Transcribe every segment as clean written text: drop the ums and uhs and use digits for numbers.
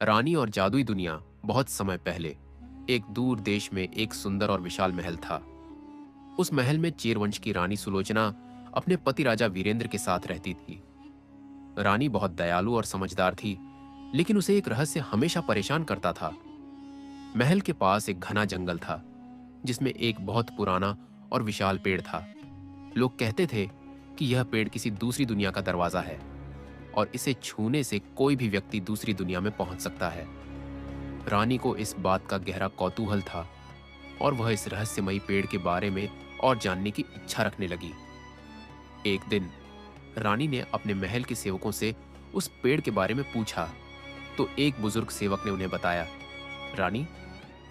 रानी और जादुई दुनिया। बहुत समय पहले एक दूर देश में एक सुंदर और विशाल महल था। उस महल में चेरवंश की रानी सुलोचना अपने पति राजा वीरेंद्र के साथ रहती थी। रानी बहुत दयालु और समझदार थी, लेकिन उसे एक रहस्य हमेशा परेशान करता था। महल के पास एक घना जंगल था, जिसमें एक बहुत पुराना और विशाल पेड़ था। लोग कहते थे कि यह पेड़ किसी दूसरी दुनिया का दरवाजा है और इसे छूने से कोई भी व्यक्ति दूसरी दुनिया में पहुंच सकता है। रानी को इस बात का गहरा कौतूहल था और वह इस रहस्यमयी पेड़ के बारे में और जानने की इच्छा रखने लगी। एक दिन रानी ने अपने महल के सेवकों से उस पेड़ के बारे में पूछा, तो एक बुजुर्ग सेवक ने उन्हें बताया, रानी,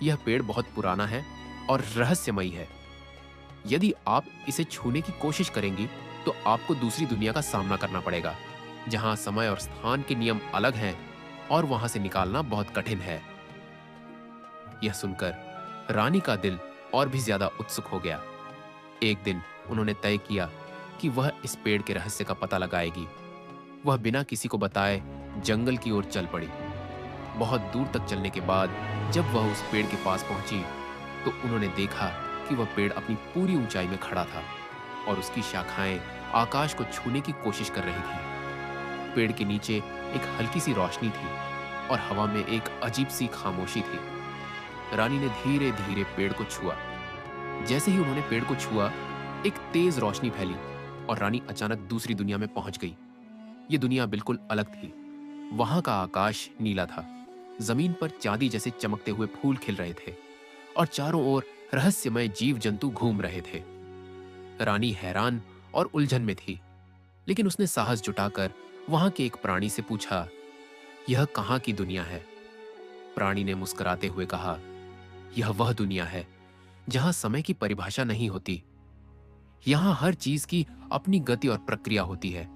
यह पेड़ बहुत पुराना है और रहस्यमयी है। यदि आप इसे छूने की कोशिश करेंगी तो आपको दूसरी दुनिया का सामना करना पड़ेगा, जहां समय और स्थान के नियम अलग हैं और वहां से निकालना बहुत कठिन है। यह सुनकर रानी का दिल और भी ज्यादा उत्सुक हो गया। एक दिन उन्होंने तय किया कि वह इस पेड़ के रहस्य का पता लगाएगी। वह बिना किसी को बताए जंगल की ओर चल पड़ी। बहुत दूर तक चलने के बाद जब वह उस पेड़ के पास पहुंची तो उन्होंने देखा कि वह पेड़ अपनी पूरी ऊंचाई में खड़ा था और उसकी शाखाएं आकाश को छूने की कोशिश कर रही थी। पेड़ के नीचे एक हल्की सी रोशनी थी और हवा में एक अजीब सी खामोशी थी। रानी ने धीरे धीरे पेड़ को छुआ। जैसे ही उन्होंने पेड़ को छुआ, एक तेज रोशनी फैली और रानी अचानक दूसरी दुनिया में पहुंच गई। ये दुनिया बिल्कुल अलग थी। वहां का आकाश नीला था, जमीन पर चांदी जैसे चमकते हुए फूल खिल रहे थे और चारों ओर रहस्यमय जीव जंतु घूम रहे थे। रानी हैरान और उलझन में थी, लेकिन उसने साहस जुटाकर वहां के एक प्राणी से पूछा, यह कहां की दुनिया है? प्राणी ने मुस्कुराते हुए कहा, यह वह दुनिया है जहां समय की परिभाषा नहीं होती। यहां हर चीज की अपनी गति और प्रक्रिया होती है।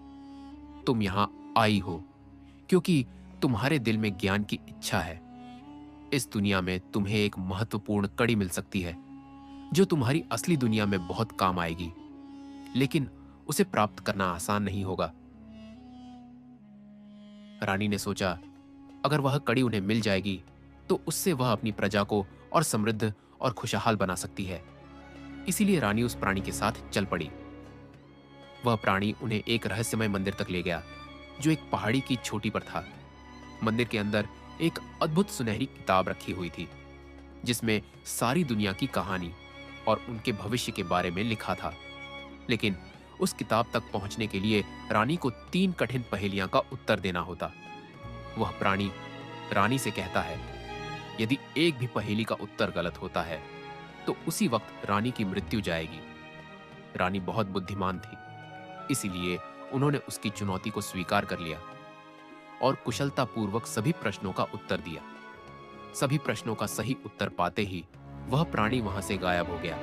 तुम यहां आई हो क्योंकि तुम्हारे दिल में ज्ञान की इच्छा है। इस दुनिया में तुम्हें एक महत्वपूर्ण कड़ी मिल सकती है जो तुम्हारी असली दुनिया में बहुत काम आएगी, लेकिन उसे प्राप्त करना आसान नहीं होगा। रानी ने सोचा, अगर वह कड़ी उन्हें मिल जाएगी तो उससे वह अपनी प्रजा को और समृद्ध और खुशहाल बना सकती है। इसीलिए रानी उस प्राणी के साथ चल पड़ी। वह प्राणी उन्हें एक रहस्यमय मंदिर तक ले गया जो एक पहाड़ी की चोटी पर था। मंदिर के अंदर एक अद्भुत सुनहरी किताब रखी हुई थी, जिसमें सारी दुनिया की कहानी और उनके भविष्य के बारे में लिखा था। लेकिन उस किताब तक पहुंचने के लिए रानी को 3 कठिन पहेलियां का उत्तर देना होता। वह प्राणी रानी से कहता है, यदि एक भी पहेली का उत्तर गलत होता है तो उसी वक्त रानी की मृत्यु जाएगी। रानी बहुत बुद्धिमान थी, इसीलिए उन्होंने उसकी चुनौती को स्वीकार कर लिया और कुशलतापूर्वक सभी प्रश्नों का उत्तर दिया। सभी प्रश्नों का सही उत्तर पाते ही वह प्राणी वहां से गायब हो गया।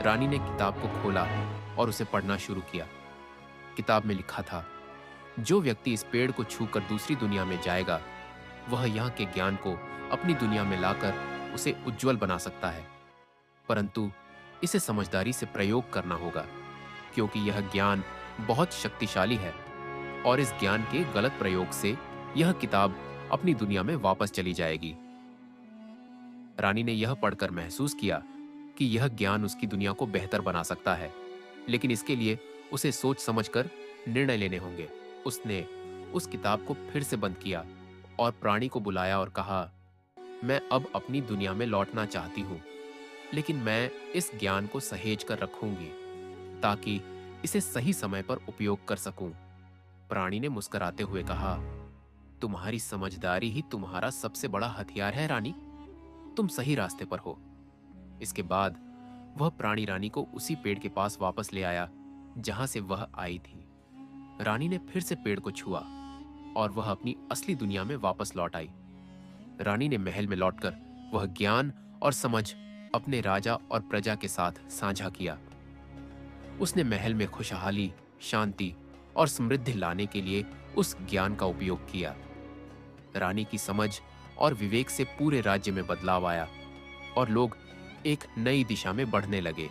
रानी ने किताब को खोला और उसे पढ़ना शुरू किया। किताब में लिखा था, जो व्यक्ति इस पेड़ को छूकर दूसरी दुनिया में जाएगा, वह यहाँ के ज्ञान को अपनी दुनिया में लाकर उसे उज्जवल बना सकता है, परंतु इसे समझदारी से प्रयोग करना होगा, क्योंकि यह ज्ञान बहुत शक्तिशाली है और इस ज्ञान के गलत प्रयोग से यह किताब अपनी दुनिया में वापस चली जाएगी। रानी ने यह पढ़कर महसूस किया कि यह ज्ञान उसकी दुनिया को बेहतर बना सकता है, लेकिन इसके लिए उसे सोच समझकर निर्णय लेने होंगे। उसने उस किताब को फिर से बंद किया और प्राणी को बुलाया और कहा, मैं अब अपनी दुनिया में लौटना चाहती हूँ, लेकिन मैं इस ज्ञान को सहेज कर रखूंगी ताकि इसे सही समय पर उपयोग कर सकूं। प्राणी ने मुस्कुराते हुए कहा, तुम्हारी समझदारी ही तुम्हारा सबसे बड़ा हथियार है रानी, तुम सही रास्ते पर हो। इसके बाद वह प्राणी रानी को उसी पेड़ के पास वापस ले आया जहां से वह आई थी। रानी ने फिर से पेड़ को छुआ और वह अपनी असली दुनिया में वापस लौट आई। रानी ने महल में लौटकर वह ज्ञान और समझ अपने राजा और प्रजा के साथ साझा किया। उसने महल में खुशहाली, शांति और समृद्धि लाने के लिए उस ज्ञान का उपयोग किया। रानी की समझ और विवेक से पूरे राज्य में बदलाव आया और लोग एक नई दिशा में बढ़ने लगे।